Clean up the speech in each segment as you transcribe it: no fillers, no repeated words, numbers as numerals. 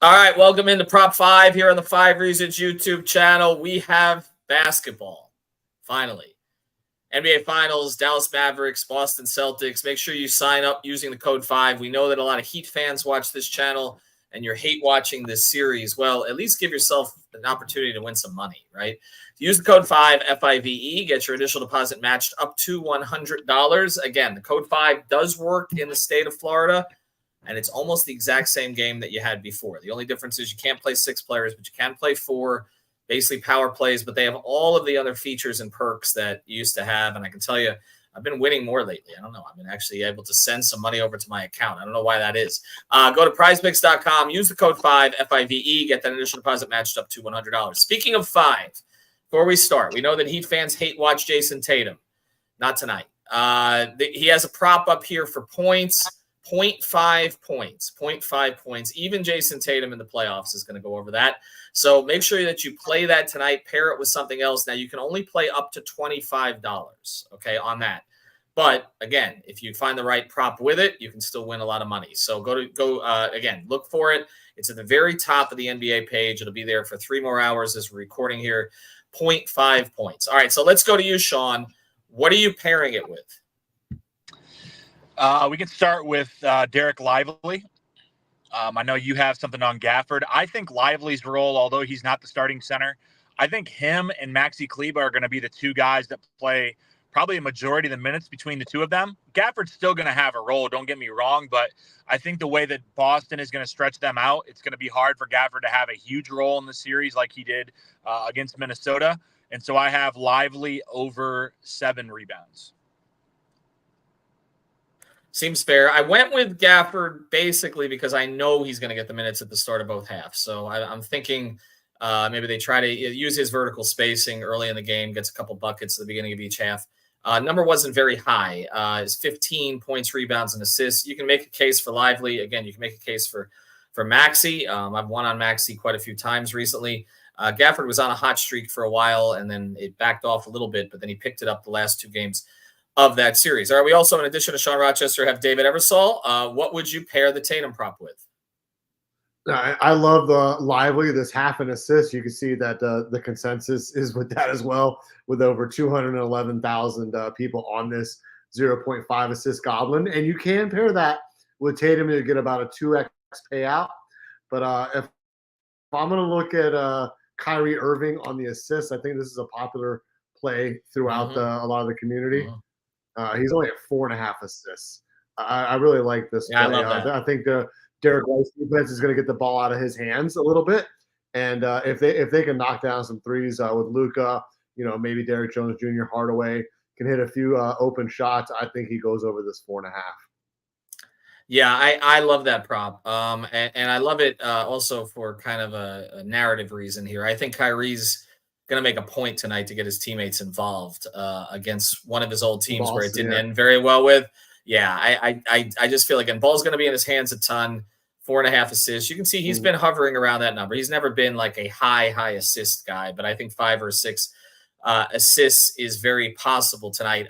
All right, welcome into Prop 5 here on the 5 Reasons YouTube channel. We have basketball, finally. NBA Finals, Dallas Mavericks, Boston Celtics. Make sure you sign up using the code 5. We know that a lot of Heat fans watch this channel and you're hate watching this series. Well, at least give yourself an opportunity to win some money, right? Use the code 5, F-I-V-E, get your initial deposit matched up to $100. Again, the code 5 does work in the state of Florida, and it's almost the exact same game that you had before. The only difference is you can't play 6 players, but you can play 4, basically power plays, but they have all of the other features and perks that you used to have. And I can tell you, I've been winning more lately. I don't know. I've been actually able to send some money over to my account. I don't know why that is. Go to PrizePicks.com, use the code 5, F-I-V-E, get that initial deposit matched up to $100. Speaking of 5, before we start, we know that Heat fans hate watch Jason Tatum. Not tonight. He has a prop up here for points. 0.5 points, 0.5 points. Even Jason Tatum in the playoffs is going to go over that. So make sure that you play that tonight, pair it with something else. Now, you can only play up to $25, okay, on that. But, again, if you find the right prop with it, you can still win a lot of money. So again, look for it. It's at the very top of the NBA page. It'll be there for 3 more hours as we're recording here. 0.5 points. All right, so let's go to you, Sean. What are you pairing it with? We can start with Derek Lively. I know you have something on Gafford. I think Lively's role, although he's not the starting center, I think him and Maxi Kleber are going to be the 2 guys that play probably a majority of the minutes between the 2 of them. Gafford's still going to have a role, don't get me wrong, but I think the way that Boston is going to stretch them out, it's going to be hard for Gafford to have a huge role in the series like he did against Minnesota. And so I have Lively over 7 rebounds. Seems fair. I went with Gafford basically because I know he's going to get the minutes at the start of both halves. So I'm thinking maybe they try to use his vertical spacing early in the game, gets a couple buckets at the beginning of each half. Number wasn't very high. It's 15 points, rebounds, and assists. You can make a case for Lively. Again, you can make a case for Maxey. I've won on Maxey quite a few times recently. Gafford was on a hot streak for a while, and then it backed off a little bit, but then he picked it up the last 2 games of that series. All right, we also, in addition to Sean Rochester, have David Eversole. What would you pair the Tatum prop with? I love the Lively, this half an assist. You can see that the consensus is with that as well, with over 211,000 people on this 0.5 assist goblin. And you can pair that with Tatum to get about a 2x payout. But if I'm going to look at Kyrie Irving on the assists, I think this is a popular play throughout a lot of the community. He's only at 4.5 assists. I really like this play. I love that. I think the Derek White's defense is going to get the ball out of his hands a little bit, and if they can knock down some threes with Luka, maybe Derek Jones Jr., Hardaway can hit a few open shots. I think he goes over this 4.5. Yeah, I love that prop, and I love it also for kind of a narrative reason here. I think Kyrie's going to make a point tonight to get his teammates involved against one of his old teams Boston, where it didn't end very well with. Yeah, I just feel like ball's going to be in his hands a ton. 4.5 assists. You can see he's been hovering around that number. He's never been like a high assist guy, but I think 5 or 6 assists is very possible tonight.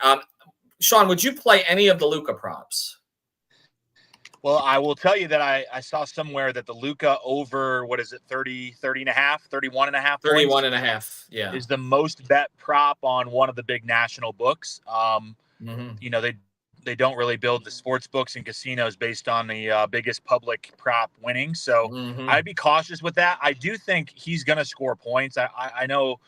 Sean, would you play any of the Luka props? Well, I will tell you that I saw somewhere that the Luka over, 30 and a half, 31 and a half. 31 and a half, yeah. Is the most bet prop on one of the big national books. They don't really build the sports books and casinos based on the biggest public prop winning. So I'd be cautious with that. I do think he's going to score points. I know,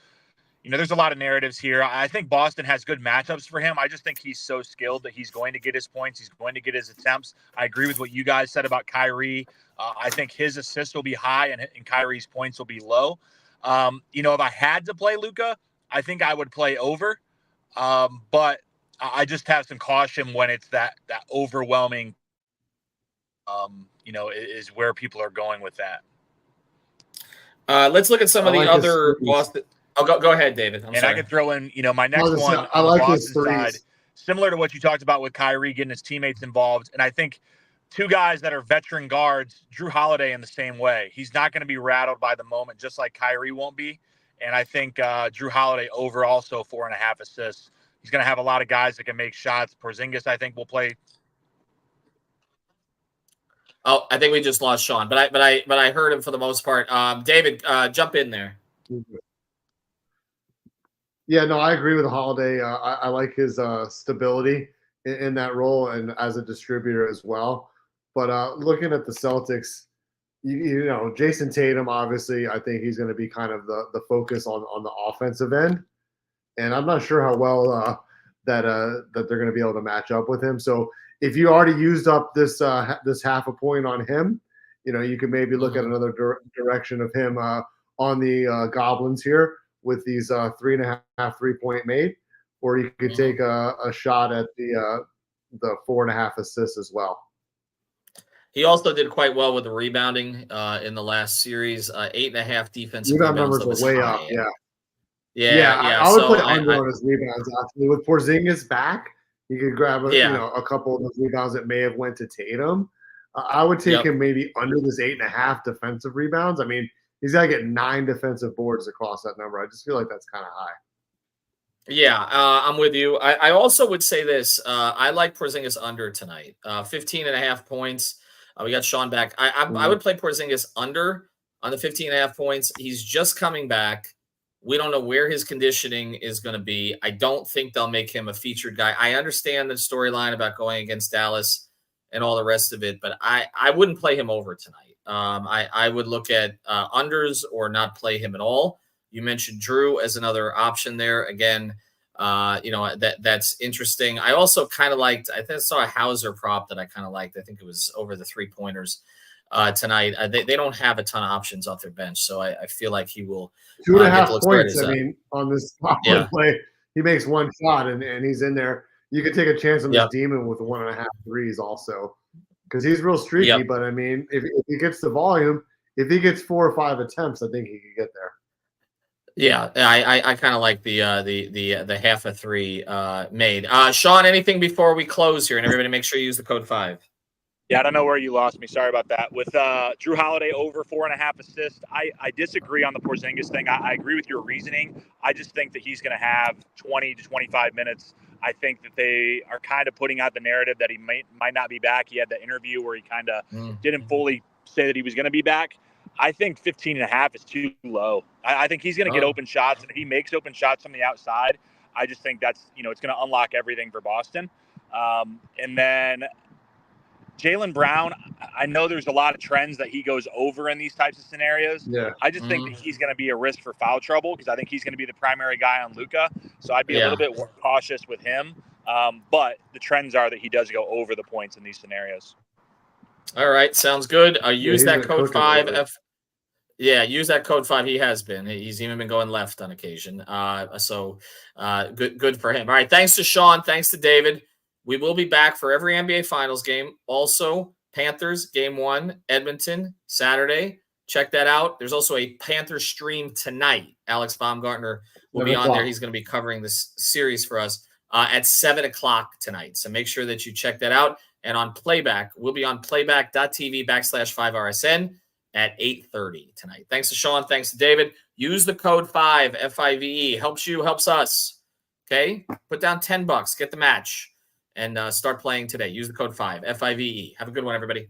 there's a lot of narratives here. I think Boston has good matchups for him. I just think he's so skilled that he's going to get his points. He's going to get his attempts. I agree with what you guys said about Kyrie. I think his assists will be high and Kyrie's points will be low. If I had to play Luka, I think I would play over. But I just have some caution when it's that overwhelming, is where people are going with that. Let's look at some of the other Boston. Oh, go ahead, David. I'm sorry. I could throw in, my next one I on like the Boston side, similar to what you talked about with Kyrie getting his teammates involved. And I think 2 guys that are veteran guards, Drew Holiday in the same way. He's not going to be rattled by the moment, just like Kyrie won't be. And I think Drew Holiday over also 4.5 assists. He's going to have a lot of guys that can make shots. Porzingis, I think, will play. Oh, I think we just lost Sean, but I heard him for the most part. David, jump in there. Yeah, no, I agree with Holiday. I like his stability in that role and as a distributor as well. But looking at the Celtics, you know, Jason Tatum, obviously, I think he's going to be kind of the focus on the offensive end, and I'm not sure how well that they're going to be able to match up with him. So if you already used up this half a point on him, you know, you could maybe look at another direction of him on the Goblins here with these 3.5 3-point made, or you could take a shot at the 4.5 assists as well. He also did quite well with the rebounding in the last series. 8.5 defensive Rebound rebounds. numbers are way up. Yeah. I would play under on his rebounds actually. With Porzingis back, you could grab a couple of those rebounds that may have went to Tatum. I would take him maybe under this 8.5 defensive rebounds. I mean, he's got to get 9 defensive boards across that number. I just feel like that's kind of high. Yeah, I'm with you. I also would say this. I like Porzingis under tonight. 15.5 points. We got Sean back. I would play Porzingis under on the 15.5 points. He's just coming back. We don't know where his conditioning is going to be. I don't think they'll make him a featured guy. I understand the storyline about going against Dallas and all the rest of it, but I wouldn't play him over tonight. I would look at unders or not play him at all. You mentioned Drew as another option there. Again, you know, that's interesting. I also kind of liked, I think I saw a Hauser prop that I kind of liked. I think it was over the 3-pointers tonight. They don't have a ton of options off their bench, so I feel like he will 2.5 points. I mean, on this play, he makes one shot and he's in there. You could take a chance on this demon with 1.5 threes also, because he's real streaky. But I mean, if he gets the volume, if he gets 4 or 5 attempts, I think he could get there. Yeah, I kind of like the half a 3 made. Sean, anything before we close here? And everybody make sure you use the code 5. Yeah, I don't know where you lost me. Sorry about that. With Drew Holiday over 4.5 assists, I disagree on the Porzingis thing. I agree with your reasoning. I just think that he's going to have 20 to 25 minutes. I think that they are kind of putting out the narrative that he might not be back. He had the interview where he kind of didn't fully say that he was going to be back. I think 15.5 is too low. I think he's going to get open shots, and if he makes open shots from the outside, I just think that's, you know, it's going to unlock everything for Boston. And then Jaylen Brown, I know there's a lot of trends that he goes over in these types of scenarios. Yeah. I just think that he's going to be a risk for foul trouble because I think he's going to be the primary guy on Luka. So I'd be a little bit more cautious with him. But the trends are that he does go over the points in these scenarios. All right, sounds good. Use that code 5. Use that code 5. He has been. He's even been going left on occasion. So good for him. All right, thanks to Sean. Thanks to David. We will be back for every NBA Finals game. Also, Panthers Game 1, Edmonton, Saturday. Check that out. There's also a Panthers stream tonight. Alex Baumgartner will be on there. He's going to be covering this series for us at 7 o'clock tonight. So make sure that you check that out. And on playback, we'll be on playback.tv/5RSN at 8:30 tonight. Thanks to Sean. Thanks to David. Use the code 5, F-I-V-E. Helps you, helps us. Okay? Put down $10. Get the match. And start playing today. Use the code 5, F-I-V-E. Have a good one, everybody.